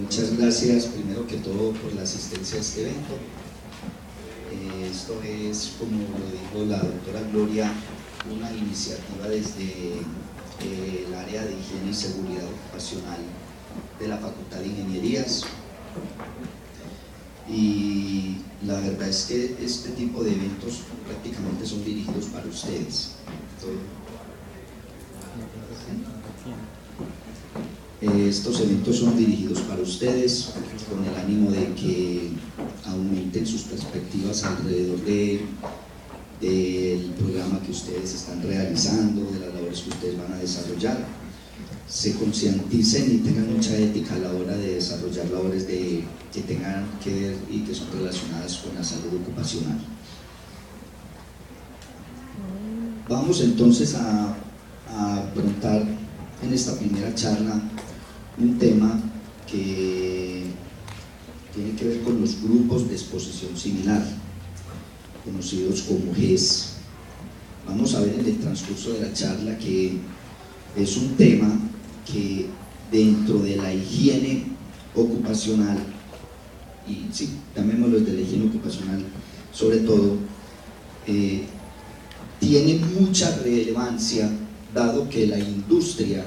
Muchas gracias, primero que todo, por la asistencia a este evento. Esto es, como lo dijo la doctora Gloria, una iniciativa desde el área de higiene y seguridad ocupacional de la Facultad de Ingenierías, y la verdad es que este tipo de eventos prácticamente son dirigidos para ustedes. Estos eventos son dirigidos para ustedes con el ánimo de que aumenten sus perspectivas alrededor del programa que ustedes están realizando, de las labores que ustedes van a desarrollar, se concienticen y tengan mucha ética a la hora de desarrollar labores que tengan que ver y que son relacionadas con la salud ocupacional. Vamos entonces a afrontar en esta primera charla un tema que tiene que ver con los grupos de exposición similar, conocidos como GES. Vamos a ver en el transcurso de la charla que es un tema que dentro de la higiene ocupacional, y sí, llamémoslo de la higiene ocupacional sobre todo, tiene mucha relevancia, dado que la industria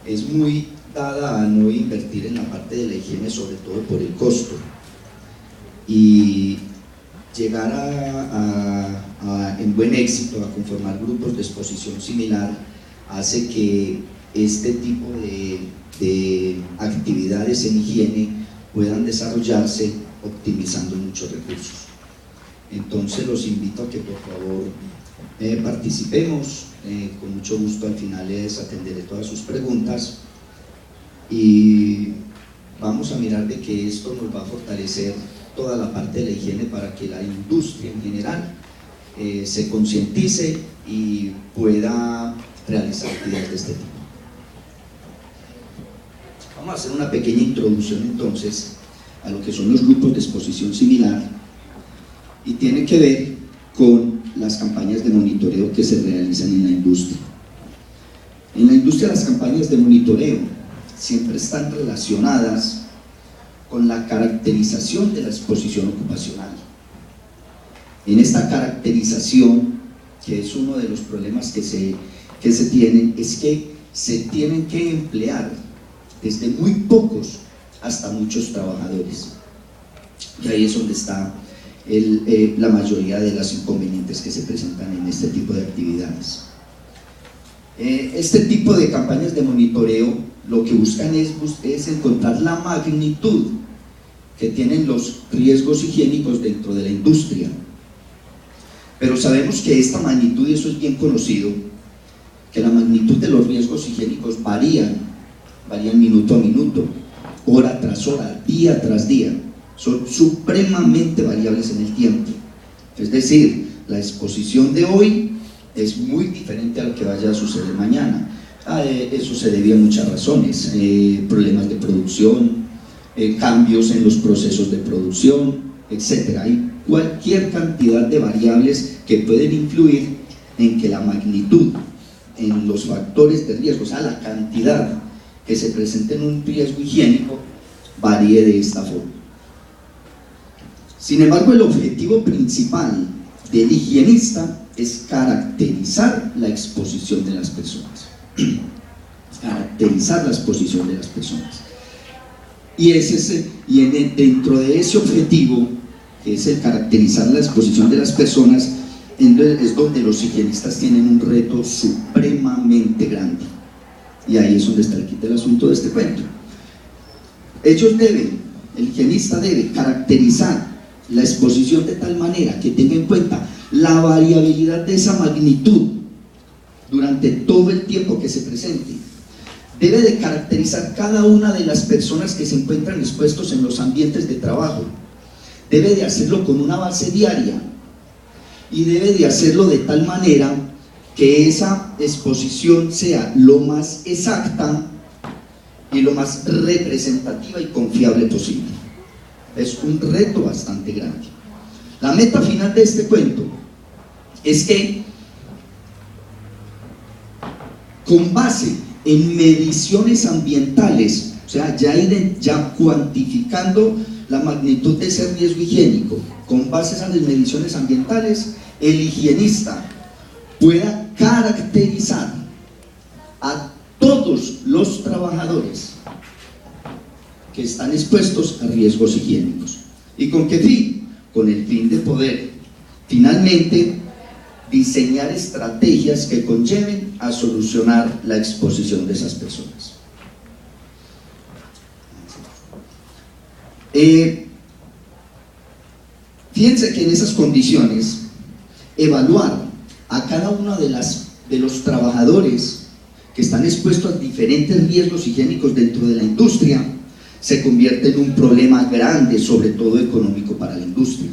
es muy dada a no invertir en la parte de la higiene, sobre todo por el costo, y llegar en buen éxito a conformar grupos de exposición similar hace que este tipo de actividades en higiene puedan desarrollarse optimizando muchos recursos. Entonces los invito a que por favor participemos. Con mucho gusto al final les atenderé todas sus preguntas y vamos a mirar de que esto nos va a fortalecer toda la parte de la higiene para que la industria en general se concientice y pueda realizar actividades de este tipo. Vamos a hacer una pequeña introducción entonces a lo que son los grupos de exposición similar, y tiene que ver con las campañas de monitoreo que se realizan en la industria. En la industria las campañas de monitoreo siempre están relacionadas con la caracterización de la exposición ocupacional. En esta caracterización, que es uno de los problemas que se tienen, es que se tienen que emplear desde muy pocos hasta muchos trabajadores, y ahí es donde está la mayoría de los inconvenientes que se presentan en este tipo de actividades. Este tipo de campañas de monitoreo lo que buscan es encontrar la magnitud que tienen los riesgos higiénicos dentro de la industria, pero sabemos que esta magnitud, y eso es bien conocido, que la magnitud de los riesgos higiénicos varían minuto a minuto, hora tras hora, día tras día, son supremamente variables en el tiempo. Es decir, la exposición de hoy es muy diferente a lo que vaya a suceder mañana. Eso se debe a muchas razones, problemas de producción, cambios en los procesos de producción, etc. Hay cualquier cantidad de variables que pueden influir en que la magnitud en los factores de riesgo, o sea, la cantidad que se presenta en un riesgo higiénico, varíe de esta forma. Sin embargo, el objetivo principal del higienista es caracterizar la exposición de las personas. Caracterizar la exposición de las personas. Y dentro de ese objetivo, que es el caracterizar la exposición de las personas, es donde los higienistas tienen un reto supremamente grande. Y ahí es donde está el kit del asunto de este cuento. El higienista debe caracterizar la exposición de tal manera que tenga en cuenta la variabilidad de esa magnitud durante todo el tiempo que se presente. Debe de caracterizar cada una de las personas que se encuentran expuestos en los ambientes de trabajo. Debe de hacerlo con una base diaria y debe de hacerlo de tal manera que esa exposición sea lo más exacta y lo más representativa y confiable posible. Es un reto bastante grande. La meta final de este cuento es que con base en mediciones ambientales, o sea, ya cuantificando la magnitud de ese riesgo higiénico, con base en las mediciones ambientales, el higienista pueda caracterizar a todos los trabajadores que están expuestos a riesgos higiénicos. ¿Y con qué fin? Con el fin de poder finalmente diseñar estrategias que conlleven a solucionar la exposición de esas personas. Fíjense que en esas condiciones, evaluar a cada uno de los trabajadores que están expuestos a diferentes riesgos higiénicos dentro de la industria se convierte en un problema grande, sobre todo económico para la industria.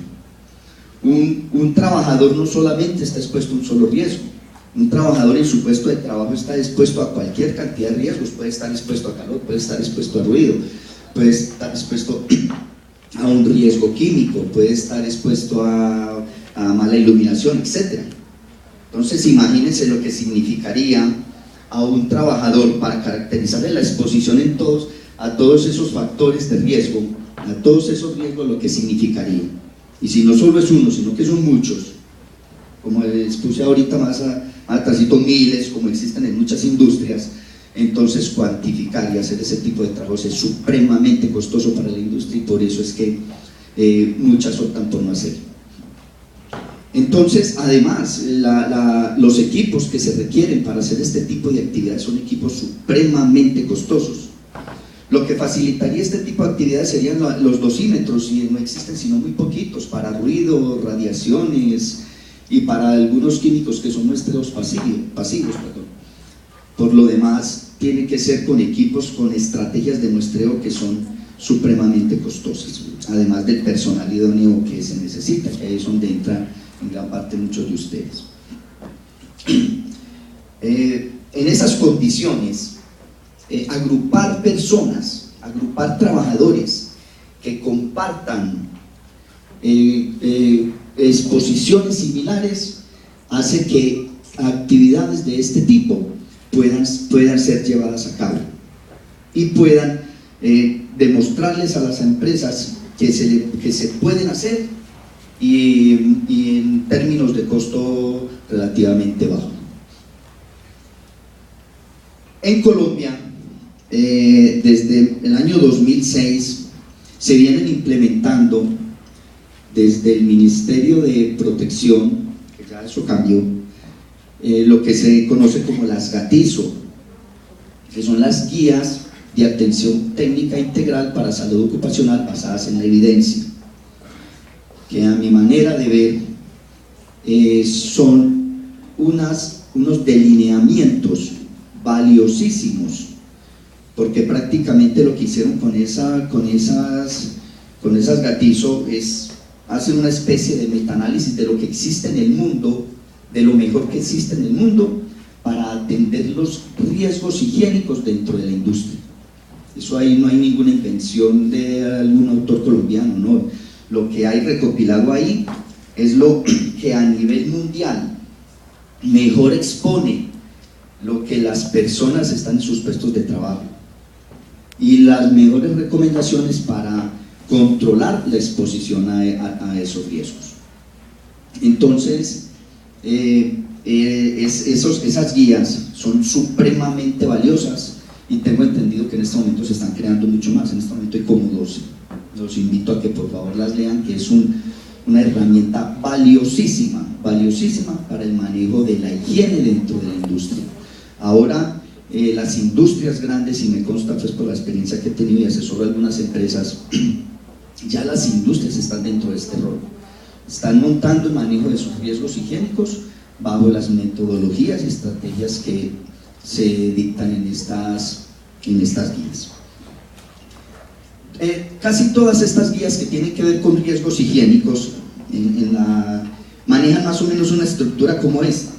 Un trabajador no solamente está expuesto a un solo riesgo, un trabajador en su puesto de trabajo está expuesto a cualquier cantidad de riesgos, puede estar expuesto a calor, puede estar expuesto a ruido, puede estar expuesto a un riesgo químico, puede estar expuesto a mala iluminación, etc. Entonces imagínense lo que significaría a un trabajador para caracterizarle la exposición a todos esos factores de riesgo, a todos esos riesgos, lo que significaría. Y si no solo es uno, sino que son muchos, como les puse ahorita más atrásito, miles, como existen en muchas industrias, entonces cuantificar y hacer ese tipo de trabajos es supremamente costoso para la industria y por eso es que muchas optan por no hacerlo. Entonces, además, los equipos que se requieren para hacer este tipo de actividades son equipos supremamente costosos. Lo que facilitaría este tipo de actividades serían los dosímetros, y no existen sino muy poquitos, para ruido, radiaciones y para algunos químicos que son muestreos pasivos. Por lo demás, tiene que ser con equipos, con estrategias de muestreo que son supremamente costosas, además del personal idóneo que se necesita, que ahí es donde entran en gran parte muchos de ustedes. En esas condiciones, agrupar personas, agrupar trabajadores que compartan exposiciones similares hace que actividades de este tipo puedan ser llevadas a cabo y puedan demostrarles a las empresas que se pueden hacer y en términos de costo relativamente bajo. En Colombia, desde el año 2006 se vienen implementando desde el Ministerio de Protección, que ya eso cambió, lo que se conoce como las GATIZO, que son las guías de atención técnica integral para salud ocupacional basadas en la evidencia, que a mi manera de ver son unos delineamientos valiosísimos, porque prácticamente lo que hicieron con esas GATIZO es hacer una especie de metaanálisis de lo que existe en el mundo, de lo mejor que existe en el mundo para atender los riesgos higiénicos dentro de la industria. Eso ahí no hay ninguna invención de algún autor colombiano, no. Lo que hay recopilado ahí es lo que a nivel mundial mejor expone lo que las personas están en sus puestos de trabajo y las mejores recomendaciones para controlar la exposición a esos riesgos. Entonces, esas guías son supremamente valiosas y tengo entendido que en este momento se están creando mucho más. En este momento hay como 12. Los invito a que por favor las lean, que es una herramienta valiosísima para el manejo de la higiene dentro de la industria. Ahora las industrias grandes, y me consta pues por la experiencia que he tenido y asesoro a algunas empresas, ya las industrias están dentro de este rol, están montando el manejo de sus riesgos higiénicos bajo las metodologías y estrategias que se dictan en estas guías. Casi todas estas guías que tienen que ver con riesgos higiénicos manejan más o menos una estructura como esta,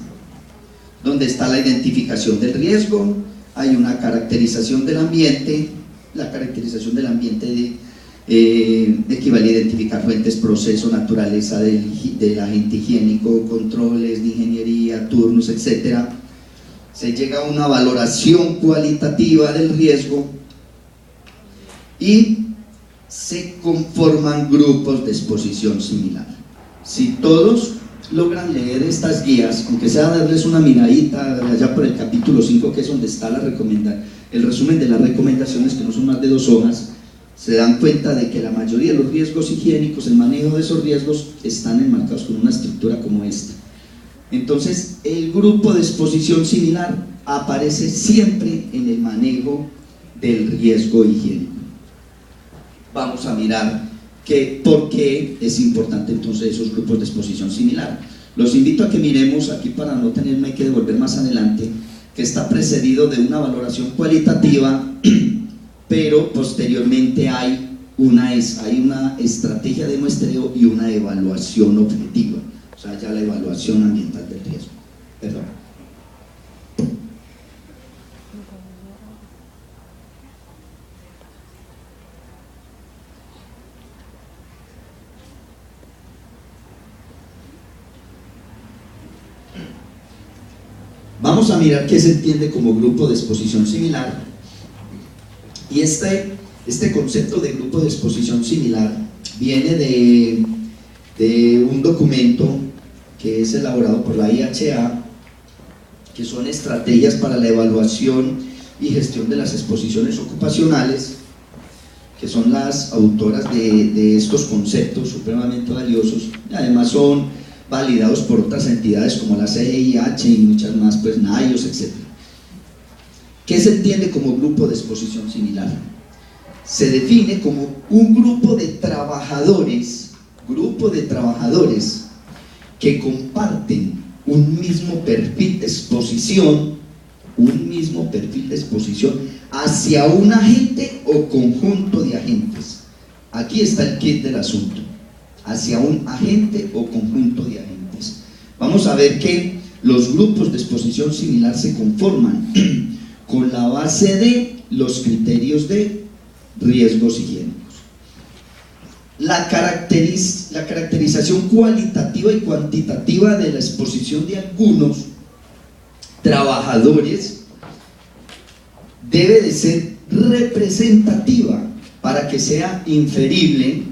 donde está la identificación del riesgo, hay una caracterización del ambiente. La caracterización del ambiente equivale a identificar fuentes, procesos, naturaleza del agente higiénico, controles de ingeniería, turnos, etc. se llega a una valoración cualitativa del riesgo y se conforman grupos de exposición similar. Si todos logran leer estas guías, aunque sea darles una miradita allá por el capítulo 5, que es donde está el resumen de las recomendaciones, que no son más de 2 hojas, se dan cuenta de que la mayoría de los riesgos higiénicos, el manejo de esos riesgos, están enmarcados con una estructura como esta. Entonces, el grupo de exposición similar aparece siempre en el manejo del riesgo higiénico. Vamos a mirar por qué es importante entonces esos grupos de exposición similar. Los invito a que miremos aquí, para no tenerme que devolver más adelante, que está precedido de una valoración cualitativa, pero posteriormente hay una estrategia de muestreo y una evaluación objetiva, o sea, ya la evaluación ambiental del riesgo. Perdón. Vamos a mirar qué se entiende como grupo de exposición similar. Y este concepto de grupo de exposición similar viene de un documento que es elaborado por la IHA, que son estrategias para la evaluación y gestión de las exposiciones ocupacionales, que son las autoras de estos conceptos supremamente valiosos, y además son validados por otras entidades como la CIH y muchas más, pues NIOS, etc. ¿Qué se entiende como grupo de exposición similar? Se define como un grupo de trabajadores que comparten un mismo perfil de exposición hacia un agente o conjunto de agentes. Aquí está el kit del asunto: hacia un agente o conjunto de agentes. Vamos a ver que los grupos de exposición similar se conforman con la base de los criterios de riesgos higiénicos. La caracterización cualitativa y cuantitativa de la exposición de algunos trabajadores debe de ser representativa para que sea inferible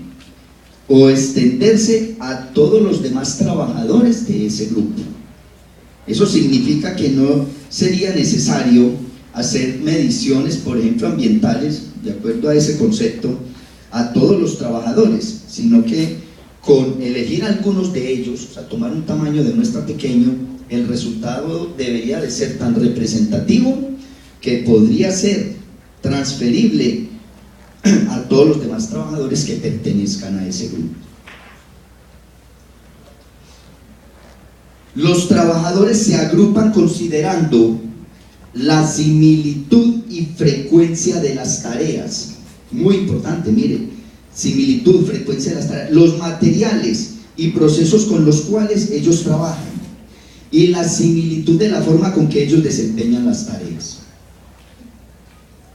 o extenderse a todos los demás trabajadores de ese grupo. Eso significa que no sería necesario hacer mediciones, por ejemplo, ambientales, de acuerdo a ese concepto, a todos los trabajadores, sino que con elegir algunos de ellos, o sea, tomar un tamaño de muestra pequeño, el resultado debería de ser tan representativo que podría ser transferible a todos los demás trabajadores que pertenezcan a ese grupo. Los trabajadores se agrupan considerando la similitud y frecuencia de las tareas. Muy importante, mire, similitud, frecuencia de las tareas, los materiales y procesos con los cuales ellos trabajan, y la similitud de la forma con que ellos desempeñan las tareas.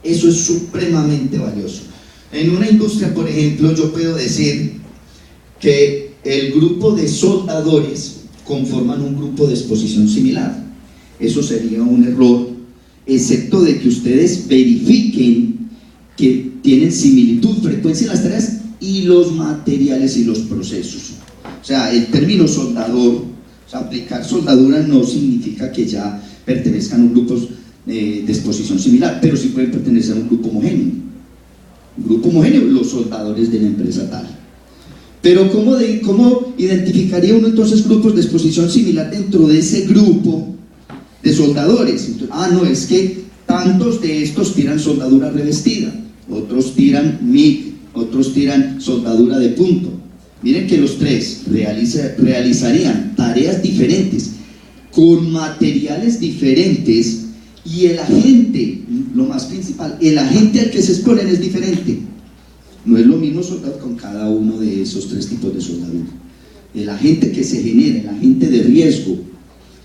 Eso es supremamente valioso. En una industria, por ejemplo, yo puedo decir que el grupo de soldadores conforman un grupo de exposición similar. Eso sería un error, excepto de que ustedes verifiquen que tienen similitud, frecuencia en las tareas y los materiales y los procesos. O sea, el término soldador, o sea, aplicar soldadura no significa que ya pertenezcan a un grupo de exposición similar, pero sí pueden pertenecer a un grupo homogéneo. Un grupo homogéneo, los soldadores de la empresa tal. Pero ¿cómo identificaría uno entonces grupos de exposición similar dentro de ese grupo de soldadores? Entonces, no, es que tantos de estos tiran soldadura revestida, otros tiran MIG, otros tiran soldadura de punto. Miren que los tres realizarían tareas diferentes, con materiales diferentes, y el agente, lo más principal, el agente al que se exponen es diferente. No es lo mismo soldar con cada uno de esos tres tipos de soldadura. El agente que se genera, el agente de riesgo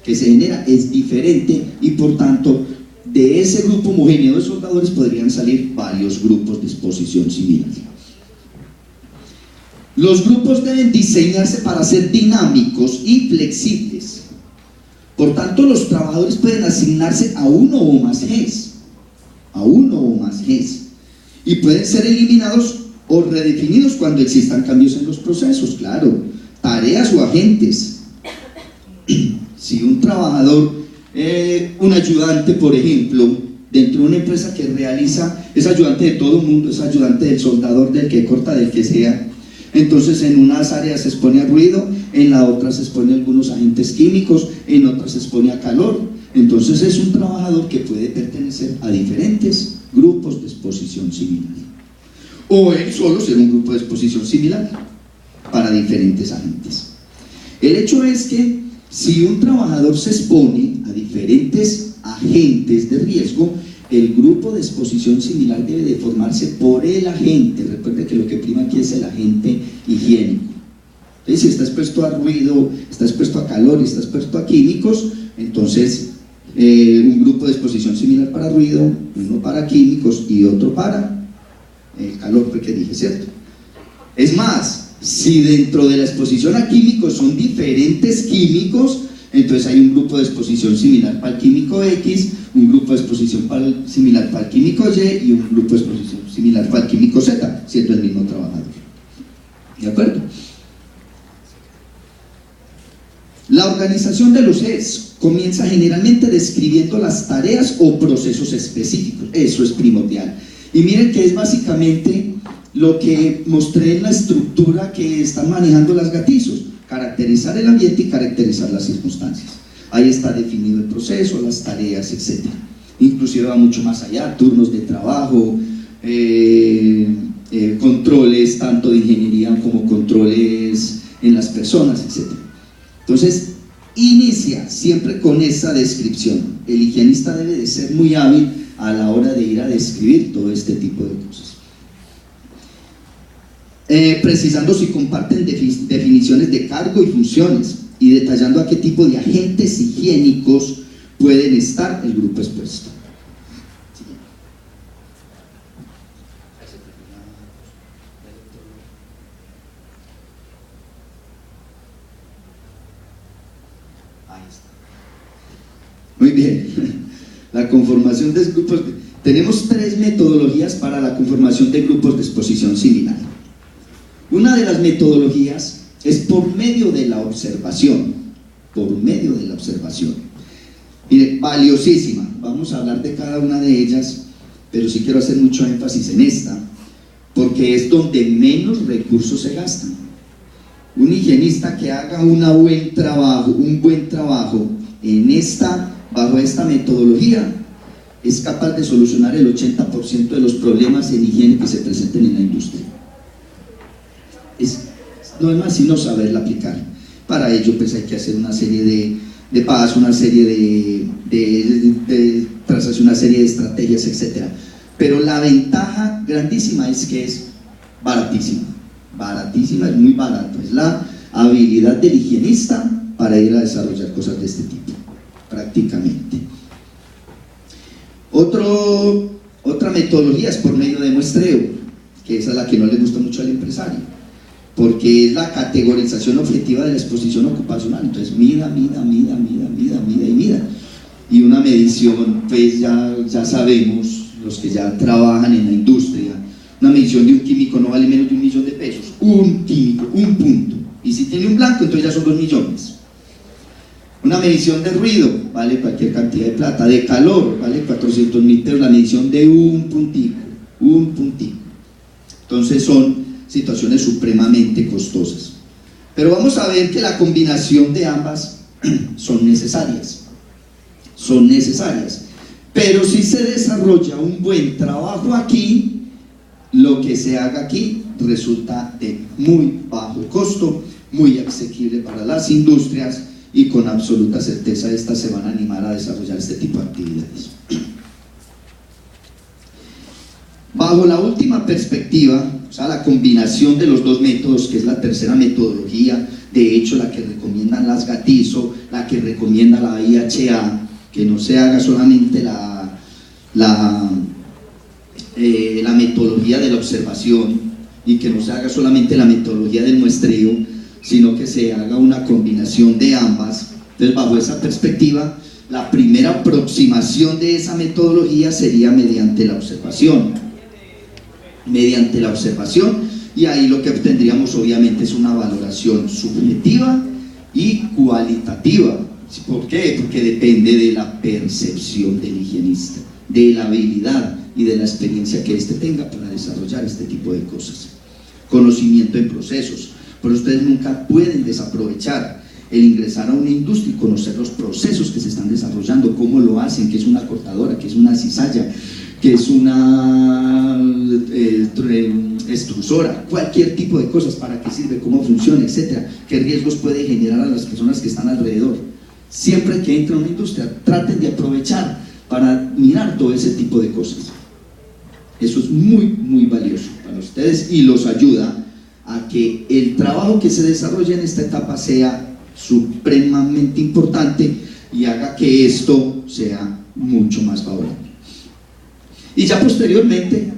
que se genera es diferente, y por tanto de ese grupo homogéneo de soldadores podrían salir varios grupos de exposición similar. Los grupos deben diseñarse para ser dinámicos y flexibles. Por tanto, los trabajadores pueden asignarse a uno o más GES, y pueden ser eliminados o redefinidos cuando existan cambios en los procesos, claro, tareas o agentes. Si un trabajador, un ayudante, por ejemplo, dentro de una empresa que realiza, es ayudante de todo el mundo, es ayudante del soldador, del que corta, del que sea, entonces en unas áreas se expone a ruido, en la otra se expone a algunos agentes químicos, en otras se expone a calor. Entonces es un trabajador que puede pertenecer a diferentes grupos de exposición similar, o él solo ser un grupo de exposición similar para diferentes agentes. El hecho es que si un trabajador se expone a diferentes agentes de riesgo, el grupo de exposición similar debe de formarse por el agente. Recuerde que lo que prima aquí es el agente higiénico. Entonces, si está expuesto a ruido, está expuesto a calor, está expuesto a químicos, entonces un grupo de exposición similar para ruido, uno para químicos y otro para el calor, porque dije, ¿cierto? Es más, si dentro de la exposición a químicos son diferentes químicos, entonces hay un grupo de exposición similar para el químico X, un grupo de exposición similar para el químico Y y un grupo de exposición similar para el químico Z, siendo el mismo trabajador. ¿De acuerdo? La organización de los GES comienza generalmente describiendo las tareas o procesos específicos. Eso es primordial. Y miren que es básicamente lo que mostré en la estructura que están manejando las gatizos: caracterizar el ambiente y caracterizar las circunstancias. Ahí está definido el proceso, las tareas, etc. Inclusive va mucho más allá: turnos de trabajo, controles tanto de ingeniería como controles en las personas, etc. Entonces, inicia siempre con esa descripción. El higienista debe de ser muy hábil a la hora de ir a describir todo este tipo de cosas. Precisando si comparten definiciones de cargo y funciones, y detallando a qué tipo de agentes higiénicos pueden estar el grupo expuesto. Muy bien, la conformación de grupos. Tenemos 3 metodologías para la conformación de grupos de exposición similar. Una de las metodologías es por medio de la observación, Mire, valiosísima. Vamos a hablar de cada una de ellas, pero sí quiero hacer mucho énfasis en esta, porque es donde menos recursos se gastan. Un higienista que haga un buen trabajo bajo esta metodología es capaz de solucionar el 80% de los problemas en higiene que se presenten en la industria. No es más sino saberla aplicar. Para ello pues hay que hacer una serie de pasos, una serie de trazarse una serie de estrategias, etc. Pero la ventaja grandísima es que es baratísima, es muy barato. Es la habilidad del higienista para ir a desarrollar cosas de este tipo, prácticamente. Otra metodología es por medio de muestreo, que esa es la que no le gusta mucho al empresario, porque es la categorización objetiva de la exposición ocupacional. Entonces mida, y una medición, pues ya sabemos, los que ya trabajan en la industria, una medición de un químico no vale menos de $1.000.000 de pesos. Un químico, un punto, y si tiene un blanco, entonces ya son 2 millones. Una medición de ruido vale cualquier cantidad de plata, de calor vale 400.000 pesos, la medición de un puntico. Entonces son situaciones supremamente costosas. Pero vamos a ver que la combinación de ambas son necesarias. Pero si se desarrolla un buen trabajo aquí, lo que se haga aquí resulta de muy bajo costo, muy asequible para las industrias, y con absoluta certeza estas se van a animar a desarrollar este tipo de actividades. Bajo la última perspectiva, o sea, la combinación de los dos métodos, que es la tercera metodología, de hecho la que recomiendan las Gatizo, la que recomienda la IHA, que no se haga solamente la metodología de la observación, y que no se haga solamente la metodología del muestreo, sino que se haga una combinación de ambas. Entonces, bajo esa perspectiva, la primera aproximación de esa metodología sería mediante la observación. Mediante la observación, y ahí lo que obtendríamos obviamente es una valoración subjetiva y cualitativa. ¿Por qué? Porque depende de la percepción del higienista, de la habilidad y de la experiencia que éste tenga para desarrollar este tipo de cosas. Conocimiento en procesos. Pero ustedes nunca pueden desaprovechar el ingresar a una industria y conocer los procesos que se están desarrollando, cómo lo hacen, qué es una cortadora, qué es una cizalla, qué es una extrusora, cualquier tipo de cosas, para qué sirve, cómo funciona, etcétera, qué riesgos puede generar a las personas que están alrededor. Siempre que entren a una industria, traten de aprovechar para mirar todo ese tipo de cosas. Eso es muy, muy valioso para ustedes y los ayuda a que el trabajo que se desarrolle en esta etapa sea supremamente importante y haga que esto sea mucho más favorable. Y ya posteriormente,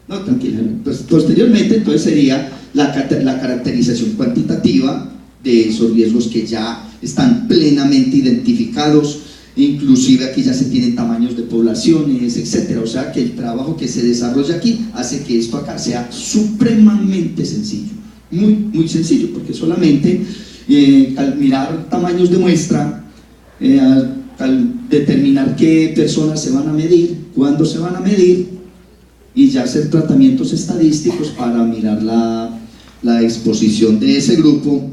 no, tranquila, pues posteriormente entonces sería la caracterización cuantitativa de esos riesgos que ya están plenamente identificados, inclusive aquí ya se tienen tamaños de poblaciones, etcétera. O sea que el trabajo que se desarrolla aquí hace que esto acá sea supremamente sencillo, muy, muy sencillo, porque solamente al mirar tamaños de muestra, al determinar qué personas se van a medir, cuándo se van a medir, y ya hacer tratamientos estadísticos para mirar la exposición de ese grupo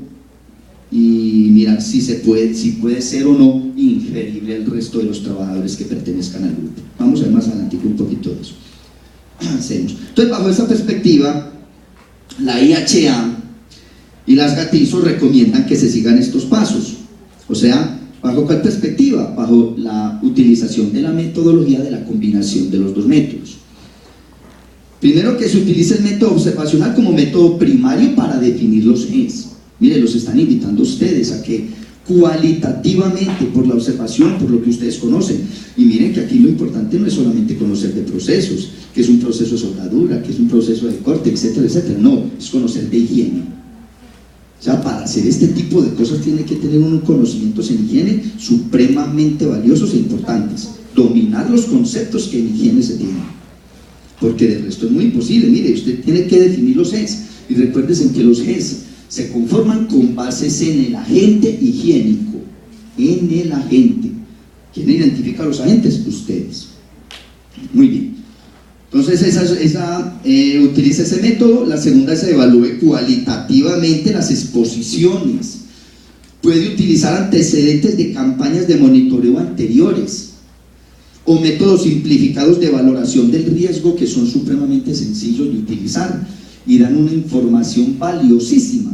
y mirar si puede ser o no inferible al resto de los trabajadores que pertenezcan al grupo. Vamos a ver más adelante un poquito de eso. Entonces, bajo esa perspectiva, la IHA y las GATIZO recomiendan que se sigan estos pasos. O sea, ¿bajo cuál perspectiva? Bajo la utilización de la metodología de la combinación de los dos métodos. Primero, que se utilice el método observacional como método primario para definir los ejes. Mire, los están invitando ustedes a que cualitativamente, por la observación, por lo que ustedes conocen, y miren que aquí lo importante no es solamente conocer de procesos, que es un proceso de soldadura, que es un proceso de corte, etcétera, etcétera. No, es conocer de higiene. O sea, para hacer este tipo de cosas tiene que tener unos conocimientos en higiene supremamente valiosos e importantes. Dominar los conceptos que en higiene se tienen, porque de resto es muy imposible. Mire, usted tiene que definir los ejes, y recuérdense que los ejes se conforman con bases en el agente higiénico, en el agente. ¿Quién identifica a los agentes? Ustedes. Muy bien. Entonces utiliza ese método. La segunda es evalúe cualitativamente las exposiciones. Puede utilizar antecedentes de campañas de monitoreo anteriores o métodos simplificados de valoración del riesgo que son supremamente sencillos de utilizar y dan una información valiosísima,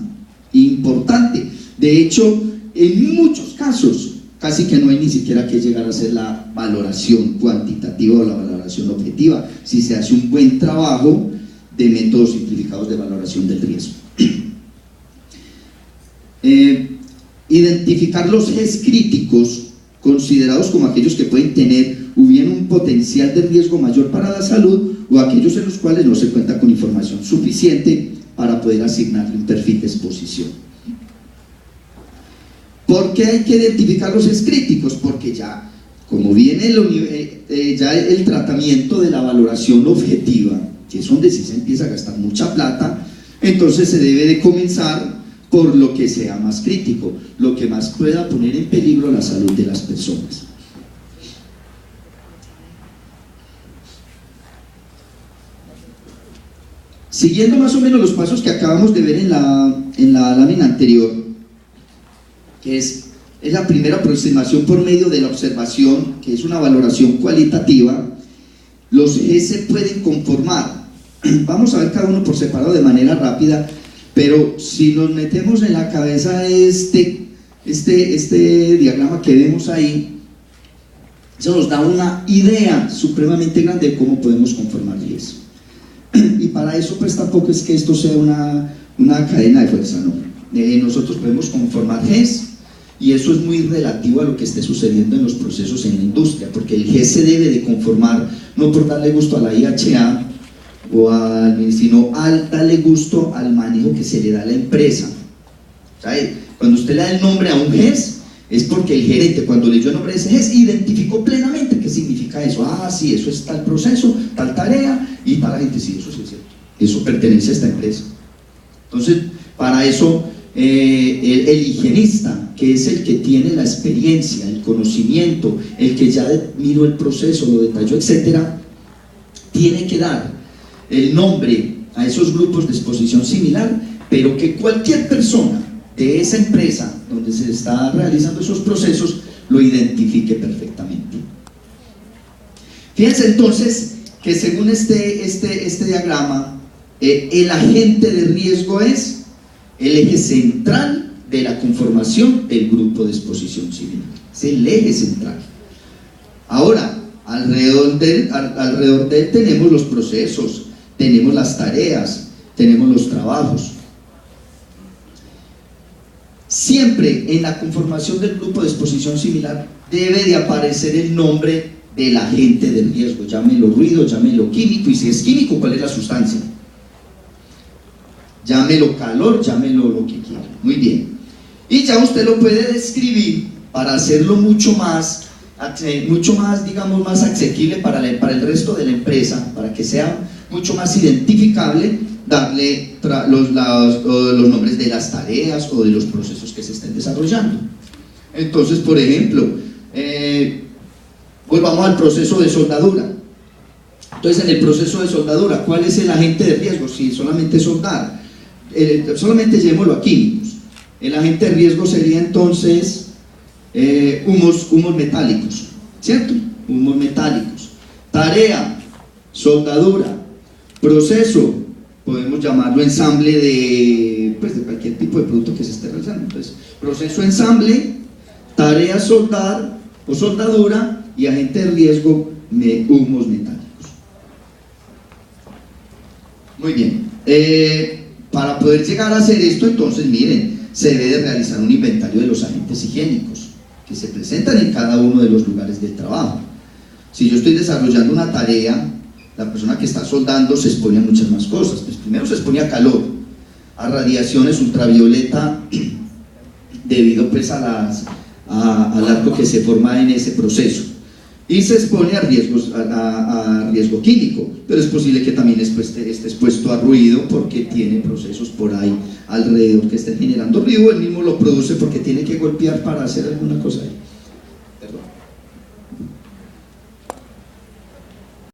importante. De hecho, en muchos casos casi que no hay ni siquiera que llegar a hacer la valoración cuantitativa o la valoración objetiva, si se hace un buen trabajo de métodos simplificados de valoración del riesgo. Identificar los ejes críticos considerados como aquellos que pueden tener o bien un potencial de riesgo mayor para la salud, o aquellos en los cuales no se cuenta con información suficiente para poder asignarle un perfil de exposición. ¿Por qué hay que identificar los ejes críticos? Porque ya, como viene ya el tratamiento de la valoración objetiva, que es donde sí se empieza a gastar mucha plata, entonces se debe de comenzar por lo que sea más crítico, lo que más pueda poner en peligro la salud de las personas. Siguiendo más o menos los pasos que acabamos de ver en la lámina anterior, que es la primera aproximación por medio de la observación, que es una valoración cualitativa, los ejes se pueden conformar. Vamos a ver cada uno por separado de manera rápida, pero si nos metemos en la cabeza este diagrama que vemos ahí, eso nos da una idea supremamente grande de cómo podemos conformar ejes. Y para eso pues tampoco es que esto sea una cadena de fuerza, no. Nosotros podemos conformar GES, y eso es muy relativo a lo que esté sucediendo en los procesos en la industria, porque el GES se debe de conformar no por darle gusto a la IHA sino al darle gusto al manejo que se le da a la empresa. ¿Sabe? Cuando usted le da el nombre a un GES, es porque el gerente, cuando leyó el nombre de ese GES, identificó plenamente qué significa eso. Ah, sí, eso es tal proceso, tal tarea, y para la gente, sí, eso sí es cierto, eso pertenece a esta empresa. Entonces, para eso, el higienista, que es el que tiene la experiencia, el conocimiento, el que ya miró el proceso, lo detalló, etcétera, tiene que dar el nombre a esos grupos de exposición similar, pero que cualquier persona de esa empresa donde se está realizando esos procesos lo identifique perfectamente. Fíjense entonces que según este diagrama, el agente de riesgo es el eje central de la conformación del grupo de exposición similar. Es el eje central. Ahora, alrededor de él tenemos los procesos, tenemos las tareas, tenemos los trabajos. Siempre en la conformación del grupo de exposición similar debe de aparecer el nombre del agente de riesgo, llámelo ruido, llámelo químico, y si es químico, ¿cuál es la sustancia? Llámelo calor, llámelo lo que quiera. Muy bien. Y ya usted lo puede describir para hacerlo mucho más, digamos, más asequible para el resto de la empresa, para que sea mucho más identificable, darle los nombres de las tareas o de los procesos que se estén desarrollando. Entonces, por ejemplo, volvamos al proceso de soldadura. Entonces, en el proceso de soldadura, ¿cuál es el agente de riesgo? Si solamente soldar, solamente llevémoslo a químicos. El agente de riesgo sería entonces humos metálicos, ¿cierto? Humos metálicos. Tarea, soldadura. Proceso, podemos llamarlo ensamble de cualquier tipo de producto que se esté realizando. Entonces, proceso, ensamble, tarea, soldar o soldadura, y agente de riesgo, humos metálicos. Muy bien. Para poder llegar a hacer esto, entonces, miren, se debe de realizar un inventario de los agentes higiénicos que se presentan en cada uno de los lugares del trabajo. Si yo estoy desarrollando una tarea, la persona que está soldando se expone a muchas más cosas. Pues primero se expone a calor, a radiaciones ultravioleta, debido pues al arco que se forma en ese proceso, y se expone a riesgo químico, pero es posible que también esté expuesto a ruido porque tiene procesos por ahí alrededor que estén generando ruido, él mismo lo produce porque tiene que golpear para hacer alguna cosa ahí.